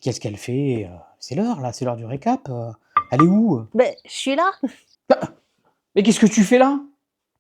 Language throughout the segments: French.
Qu'est-ce qu'elle fait? C'est l'heure là, c'est l'heure du récap. Elle est où? Ben, je suis là. Bah, mais qu'est-ce que tu fais là?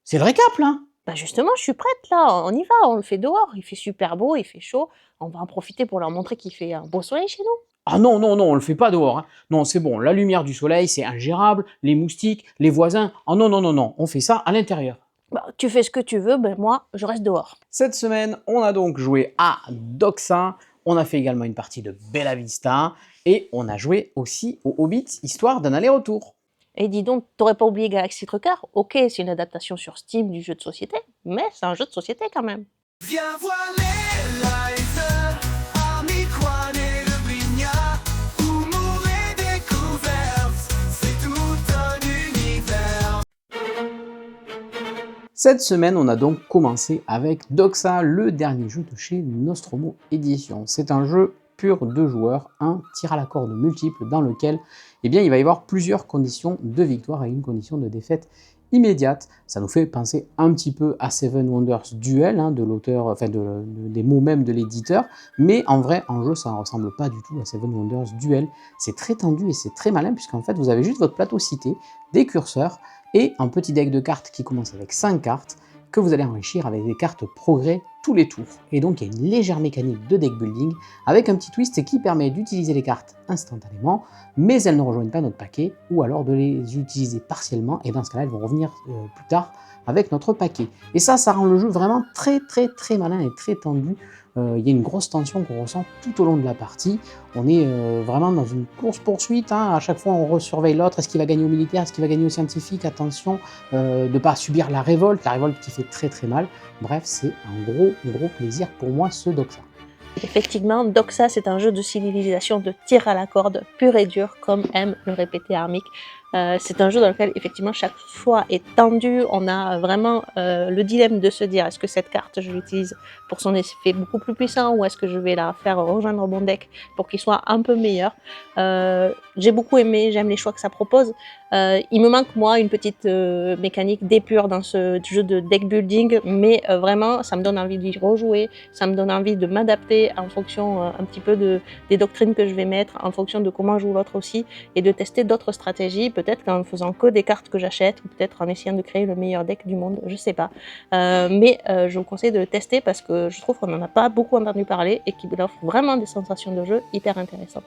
C'est le récap là! Bah justement, je suis prête là, on y va, on le fait dehors, il fait super beau, il fait chaud, on va en profiter pour leur montrer qu'il fait un beau soleil chez nous. Ah non, non, non, on le fait pas dehors, hein. Non, c'est bon, la lumière du soleil, c'est ingérable, les moustiques, les voisins. Ah non, non, non, non, on fait ça à l'intérieur. Bah, tu fais ce que tu veux, ben moi, je reste dehors. Cette semaine, on a donc joué à Doxa, on a fait également une partie de Bella Vista, et on a joué aussi au Hobbit, histoire d'un aller-retour. Et dis donc, t'aurais pas oublié Galaxy Trucker? Ok, c'est une adaptation sur Steam du jeu de société, mais c'est un jeu de société quand même. Viens voir les lives, Army, Juan et le Brignat, humour et découverte, c'est tout un univers. Cette semaine, on a donc commencé avec Doxa, le dernier jeu de chez Nostromo Édition. C'est un jeu pur de joueurs, un tir à la corde multiple dans lequel il va y avoir plusieurs conditions de victoire et une condition de défaite immédiate. Ça nous fait penser un petit peu à Seven Wonders Duel, de l'auteur, enfin des mots même de l'éditeur, mais en vrai, en jeu, ça ne ressemble pas du tout à Seven Wonders Duel. C'est très tendu et c'est très malin, puisqu'en fait, vous avez juste votre plateau cité, des curseurs, et un petit deck de cartes qui commence avec 5 cartes que vous allez enrichir avec des cartes progrès tous les tours. Et donc il y a une légère mécanique de deck building avec un petit twist qui permet d'utiliser les cartes instantanément, mais elles ne rejoignent pas notre paquet, ou alors de les utiliser partiellement, et dans ce cas-là elles vont revenir plus tard avec notre paquet. Et ça rend le jeu vraiment très malin et très tendu. Il y a une grosse tension qu'on ressent tout au long de la partie. On est vraiment dans une course-poursuite, à chaque fois on resurveille l'autre, est-ce qu'il va gagner au militaire, est-ce qu'il va gagner au scientifique, attention de ne pas subir la révolte qui fait très mal. Bref, c'est un gros plaisir pour moi ce Doxa. Effectivement, Doxa, c'est un jeu de civilisation de tir à la corde pur et dur, comme aime le répéter Armic. C'est un jeu dans lequel effectivement chaque choix est tendu, on a vraiment le dilemme de se dire est-ce que cette carte je l'utilise pour son effet beaucoup plus puissant ou est-ce que je vais la faire rejoindre mon deck pour qu'il soit un peu meilleur. J'ai beaucoup aimé, j'aime les choix que ça propose. Il me manque moi une petite mécanique d'épure dans ce jeu de deck building, mais vraiment ça me donne envie d'y rejouer, ça me donne envie de m'adapter en fonction un petit peu des doctrines que je vais mettre, en fonction de comment joue l'autre aussi, et de tester d'autres stratégies, peut-être qu'en faisant que des cartes que j'achète, ou peut-être en essayant de créer le meilleur deck du monde, je sais pas. Mais je vous conseille de le tester parce que je trouve qu'on n'en a pas beaucoup entendu parler et qu'il offre vraiment des sensations de jeu hyper intéressantes.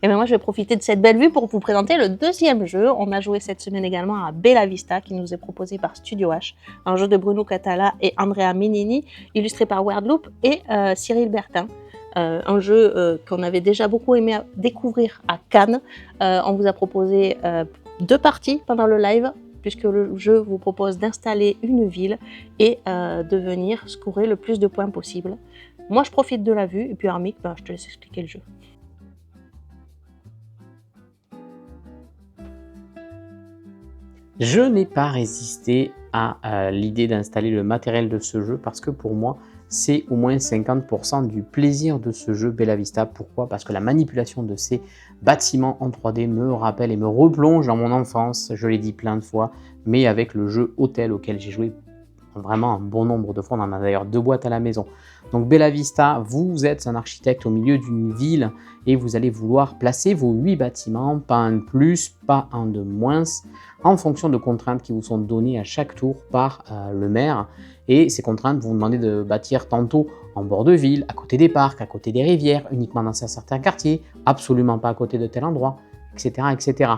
Et bien moi je vais profiter de cette belle vue pour vous présenter le deuxième jeu. On a joué cette semaine également à Bella Vista qui nous est proposé par Studio H, un jeu de Bruno Catala et Andrea Menini, illustré par Wordloop et Cyril Bertin. Un jeu qu'on avait déjà beaucoup aimé découvrir à Cannes. On vous a proposé 2 parties pendant le live, puisque le jeu vous propose d'installer une ville et de venir scorer le plus de points possible. Moi je profite de la vue, et puis Armic, je te laisse expliquer le jeu. Je n'ai pas résisté à l'idée d'installer le matériel de ce jeu parce que pour moi, c'est au moins 50% du plaisir de ce jeu Bella Vista. Pourquoi? Parce que la manipulation de ces bâtiments en 3D me rappelle et me replonge dans mon enfance, je l'ai dit plein de fois, mais avec le jeu Hôtel auquel j'ai joué vraiment un bon nombre de fois, on en a d'ailleurs 2 boîtes à la maison. Donc Bella Vista, vous êtes un architecte au milieu d'une ville et vous allez vouloir placer vos 8 bâtiments, pas un de plus, pas un de moins, en fonction de contraintes qui vous sont données à chaque tour par le maire. Et ces contraintes vont vous demander de bâtir tantôt en bord de ville, à côté des parcs, à côté des rivières, uniquement dans certains quartiers, absolument pas à côté de tel endroit, etc. etc.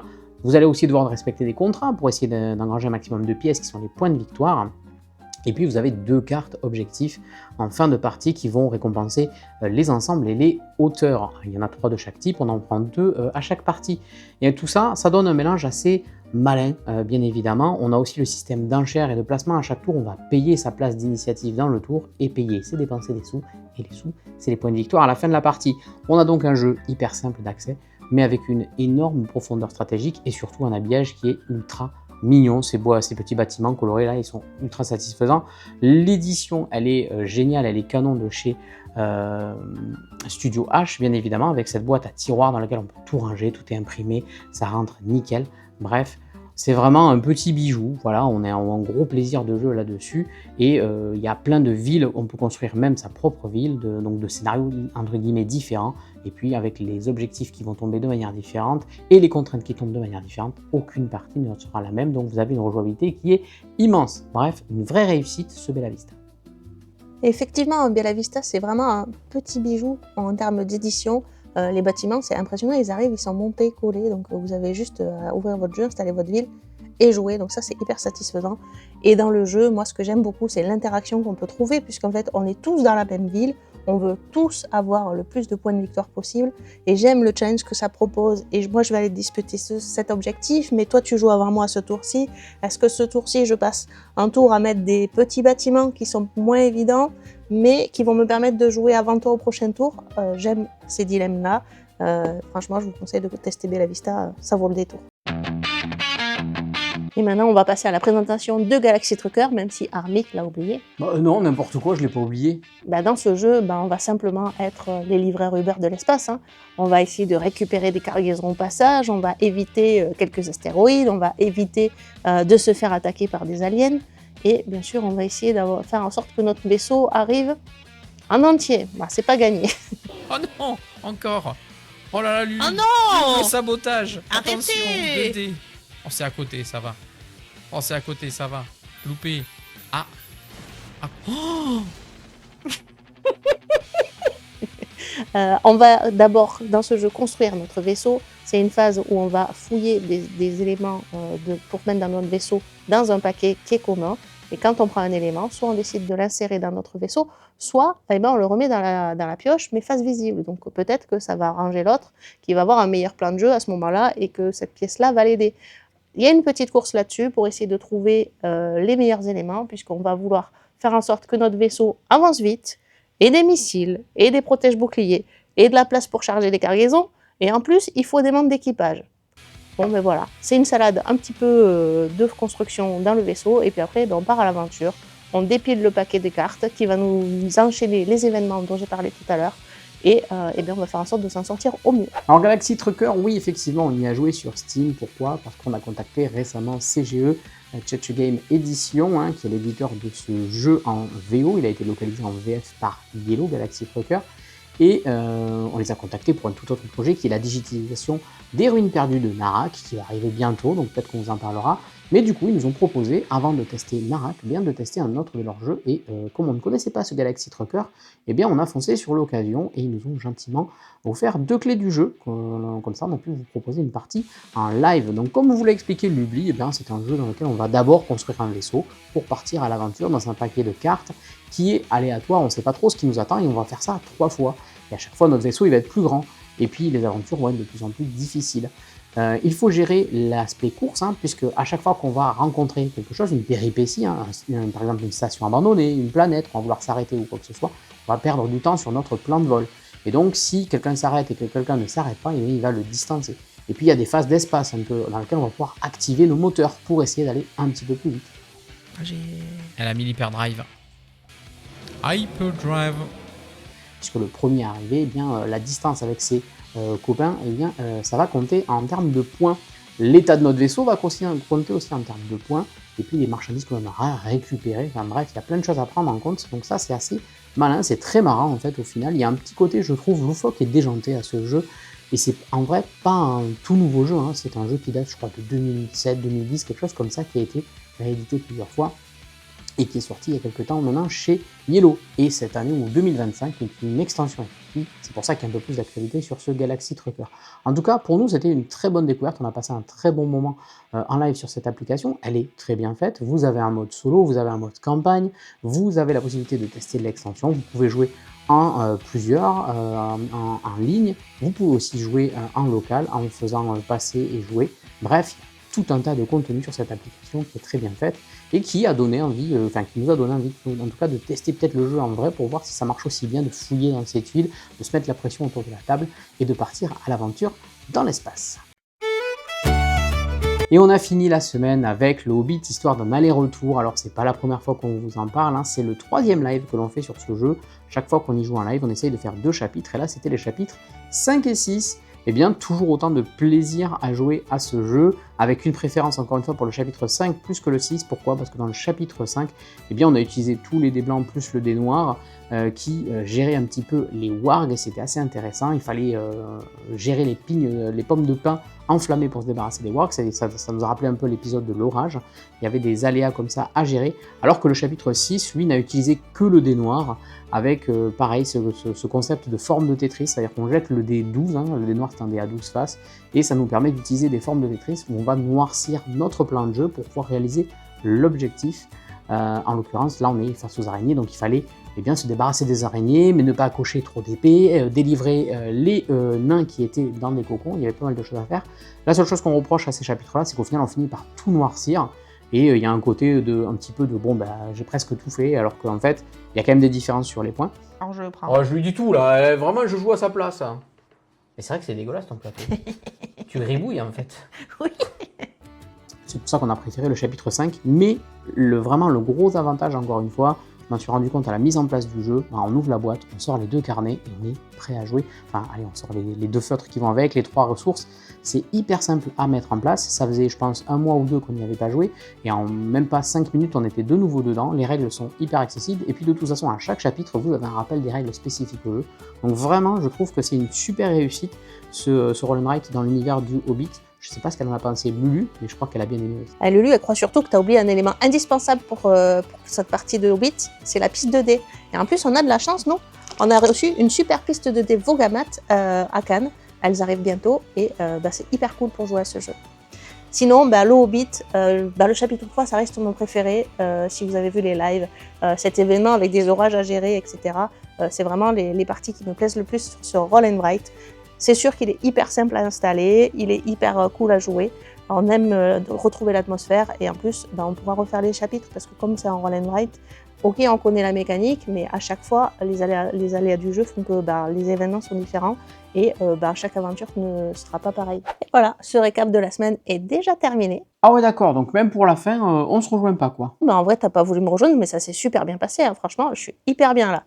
Vous allez aussi devoir respecter des contrats pour essayer d'engranger un maximum de pièces qui sont les points de victoire. Et puis vous avez 2 cartes objectifs en fin de partie qui vont récompenser les ensembles et les hauteurs. Il y en a 3 de chaque type, on en prend 2 à chaque partie. Et tout ça, ça donne un mélange assez malin, bien évidemment. On a aussi le système d'enchères et de placement. À chaque tour, on va payer sa place d'initiative dans le tour, et payer, c'est dépenser des sous, et les sous, c'est les points de victoire à la fin de la partie. On a donc un jeu hyper simple d'accès, mais avec une énorme profondeur stratégique et surtout un habillage qui est ultra mignon. Ces petits bâtiments colorés là, ils sont ultra satisfaisants. L'édition, elle est géniale, elle est canon de chez Studio H, bien évidemment, avec cette boîte à tiroirs dans laquelle on peut tout ranger, tout est imprimé, ça rentre nickel. Bref, c'est vraiment un petit bijou, voilà, on est en gros plaisir de jeu là-dessus, et il y a plein de villes, on peut construire même sa propre ville, donc de scénarios entre guillemets différents, et puis avec les objectifs qui vont tomber de manière différente, et les contraintes qui tombent de manière différente, aucune partie ne sera la même, donc vous avez une rejouabilité qui est immense. Bref, une vraie réussite ce Bella Vista. Et effectivement, Bella Vista, c'est vraiment un petit bijou en termes d'édition. Les bâtiments, c'est impressionnant, ils arrivent, ils sont montés, collés, donc vous avez juste à ouvrir votre jeu, installer votre ville et jouer, donc ça c'est hyper satisfaisant. Et dans le jeu, moi ce que j'aime beaucoup, c'est l'interaction qu'on peut trouver, puisqu'en fait on est tous dans la même ville, on veut tous avoir le plus de points de victoire possible, et j'aime le challenge que ça propose, et moi je vais aller disputer cet objectif, mais toi tu joues avant moi ce tour-ci, est-ce que ce tour-ci je passe un tour à mettre des petits bâtiments qui sont moins évidents, mais qui vont me permettre de jouer avant toi au prochain tour. J'aime ces dilemmes-là. Franchement, je vous conseille de tester Bella Vista, ça vaut le détour. Et maintenant, on va passer à la présentation de Galaxy Trucker, même si Armic l'a oublié. Non, n'importe quoi, je l'ai pas oublié. Dans ce jeu, on va simplement être les livreurs Uber de l'espace. On va essayer de récupérer des cargaisons au passage, on va éviter quelques astéroïdes, on va éviter de se faire attaquer par des aliens. Et bien sûr, on va essayer de faire en sorte que notre vaisseau arrive en entier. C'est pas gagné. Oh non, encore. Oh là là, Lulu. Oh non, le sabotage. Arrêtez. Attention, 2D. Oh, c'est à côté, ça va. Oh, c'est à côté, ça va. Loupé. Ah. Oh. On va d'abord, dans ce jeu, construire notre vaisseau. C'est une phase où on va fouiller des éléments pour mettre dans notre vaisseau dans un paquet qui est commun. Et quand on prend un élément, soit on décide de l'insérer dans notre vaisseau, soit on le remet dans la pioche, mais face visible. Donc peut-être que ça va arranger l'autre, qui va avoir un meilleur plan de jeu à ce moment-là, et que cette pièce-là va l'aider. Il y a une petite course là-dessus pour essayer de trouver les meilleurs éléments, puisqu'on va vouloir faire en sorte que notre vaisseau avance vite, et des missiles, et des protège-boucliers, et de la place pour charger les cargaisons, et en plus, il faut des membres d'équipage. Bon, voilà, c'est une salade un petit peu de construction dans le vaisseau, et puis après, on part à l'aventure, on dépile le paquet des cartes qui va nous enchaîner les événements dont j'ai parlé tout à l'heure, et on va faire en sorte de s'en sortir au mieux. Alors Galaxy Trucker, oui, effectivement, on y a joué sur Steam. Pourquoi? Parce qu'on a contacté récemment CGE, Chechu Game Edition, qui est l'éditeur de ce jeu en VO. Il a été localisé en VF par Yellow, Galaxy Trucker. Et on les a contactés pour un tout autre projet qui est la digitalisation des ruines perdues de Narak, qui va arriver bientôt, donc peut-être qu'on vous en parlera. Mais du coup, ils nous ont proposé, avant de tester Narak, de tester un autre de leurs jeux. Et comme on ne connaissait pas ce Galaxy Trucker, on a foncé sur l'occasion et ils nous ont gentiment offert 2 clés du jeu. Comme ça, on a pu vous proposer une partie en live. Donc comme vous l'a expliqué Lubli, c'est un jeu dans lequel on va d'abord construire un vaisseau pour partir à l'aventure dans un paquet de cartes qui est aléatoire. On ne sait pas trop ce qui nous attend et on va faire ça 3 fois. Et à chaque fois, notre vaisseau il va être plus grand. Et puis les aventures vont être de plus en plus difficiles. Il faut gérer l'aspect course, puisque à chaque fois qu'on va rencontrer quelque chose, une péripétie, par exemple une station abandonnée, une planète, qu'on va vouloir s'arrêter ou quoi que ce soit, on va perdre du temps sur notre plan de vol. Et donc si quelqu'un s'arrête et que quelqu'un ne s'arrête pas, il va le distancer. Et puis il y a des phases d'espace dans lesquelles on va pouvoir activer nos moteurs pour essayer d'aller un petit peu plus vite. Elle a mis l'hyperdrive. Hyperdrive. Puisque le premier arrivé, la distance avec ses copains, ça va compter en termes de points. L'état de notre vaisseau va compter aussi en termes de points, et puis les marchandises qu'on aura récupérées. Enfin bref, il y a plein de choses à prendre en compte, donc ça c'est assez malin, c'est très marrant en fait au final. Il y a un petit côté, je trouve, loufoque et déjanté à ce jeu, et c'est en vrai pas un tout nouveau jeu, c'est un jeu qui date je crois de 2007, 2010, quelque chose comme ça, qui a été réédité plusieurs fois, et qui est sorti il y a quelques temps maintenant chez Yellow. Et cette année, ou 2025, est une extension. C'est pour ça qu'il y a un peu plus d'actualité sur ce Galaxy Trucker. En tout cas, pour nous, c'était une très bonne découverte. On a passé un très bon moment en live sur cette application. Elle est très bien faite. Vous avez un mode solo, vous avez un mode campagne, vous avez la possibilité de tester l'extension. Vous pouvez jouer en plusieurs, en ligne. Vous pouvez aussi jouer en local, en faisant passer et jouer. Bref, tout un tas de contenu sur cette application qui est très bien faite et qui a donné envie, qui nous a donné envie en tout cas de tester peut-être le jeu en vrai pour voir si ça marche aussi bien, de fouiller dans ces tuiles, de se mettre la pression autour de la table et de partir à l'aventure dans l'espace. Et on a fini la semaine avec le Hobbit, histoire d'un aller-retour. Alors c'est pas la première fois qu'on vous en parle, c'est le 3e live que l'on fait sur ce jeu. Chaque fois qu'on y joue en live, on essaye de faire 2 chapitres, et là c'était les chapitres 5 et 6. Toujours autant de plaisir à jouer à ce jeu. avec une préférence encore une fois pour le chapitre 5 plus que le 6. Pourquoi? Parce que dans le chapitre 5, eh bien, on a utilisé tous les dés blancs plus le dé noir qui gérait un petit peu les wargs et c'était assez intéressant. Il fallait gérer les pignes, les pommes de pin enflammées pour se débarrasser des wargs. Ça nous a rappelé un peu l'épisode de l'orage. Il y avait des aléas comme ça à gérer, alors que le chapitre 6, lui, n'a utilisé que le dé noir avec pareil ce concept de forme de Tetris, c'est-à-dire qu'on jette le dé 12, hein, le dé noir c'est un dé à 12 faces, et ça nous permet d'utiliser des formes de Tetris où on va noircir notre plan de jeu pour pouvoir réaliser l'objectif. En l'occurrence, là on est face aux araignées, donc il fallait bien se débarrasser des araignées, mais ne pas cocher trop d'épées, délivrer les nains qui étaient dans des cocons, il y avait pas mal de choses à faire. La seule chose qu'on reproche à ces chapitres-là, c'est qu'au final on finit par tout noircir, et il y a un côté un petit peu de bon, j'ai presque tout fait, alors qu'en fait, il y a quand même des différences sur les points. Alors je le prends. Oh, je lui dis tout là, vraiment je joue à sa place. Mais c'est vrai que c'est dégueulasse ton plateau. Tu gribouilles en fait. Oui. C'est pour ça qu'on a préféré le chapitre 5, mais vraiment le gros avantage encore une fois, je m'en suis rendu compte à la mise en place du jeu, on ouvre la boîte, on sort les 2 carnets et on est prêt à jouer. Enfin allez, on sort les 2 feutres qui vont avec, les 3 ressources, c'est hyper simple à mettre en place, ça faisait je pense 1 mois ou 2 qu'on n'y avait pas joué, et en même pas 5 minutes on était de nouveau dedans, les règles sont hyper accessibles, et puis de toute façon à chaque chapitre vous avez un rappel des règles spécifiques au jeu, donc vraiment je trouve que c'est une super réussite ce Roll and Write dans l'univers du Hobbit. Je sais pas ce qu'elle en a pensé Lulu, mais je crois qu'elle a bien aimé aussi. Lulu, elle croit surtout que tu as oublié un élément indispensable pour cette partie de Hobbit, c'est la piste de dés. Et en plus, on a de la chance, nous. On a reçu une super piste de dés Vogamat à Cannes. Elles arrivent bientôt et c'est hyper cool pour jouer à ce jeu. Sinon, le Hobbit, le chapitre 3, ça reste mon préféré. Si vous avez vu les lives, cet événement avec des orages à gérer, etc., c'est vraiment les parties qui me plaisent le plus sur Roll and Write. C'est sûr qu'il est hyper simple à installer, il est hyper cool à jouer. On aime retrouver l'atmosphère et en plus, on pourra refaire les chapitres parce que comme c'est en Roll and Write, ok, on connaît la mécanique, mais à chaque fois, les aléas du jeu font que les événements sont différents et chaque aventure ne sera pas pareille. Et voilà, ce récap de la semaine est déjà terminé. Ah ouais d'accord, donc même pour la fin, on se rejoint pas quoi. En vrai, t'as pas voulu me rejoindre, mais ça s'est super bien passé, hein. Franchement, je suis hyper bien là.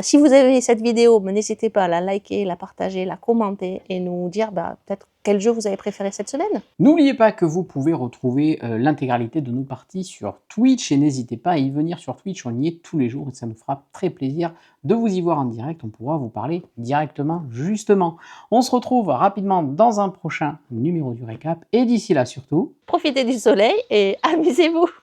Si vous avez aimé cette vidéo, n'hésitez pas à la liker, la partager, la commenter et nous dire peut-être quel jeu vous avez préféré cette semaine. N'oubliez pas que vous pouvez retrouver l'intégralité de nos parties sur Twitch et n'hésitez pas à y venir sur Twitch, on y est tous les jours et ça nous fera très plaisir de vous y voir en direct, on pourra vous parler directement justement. On se retrouve rapidement dans un prochain numéro du récap et d'ici là surtout, Profitez du soleil et amusez-vous.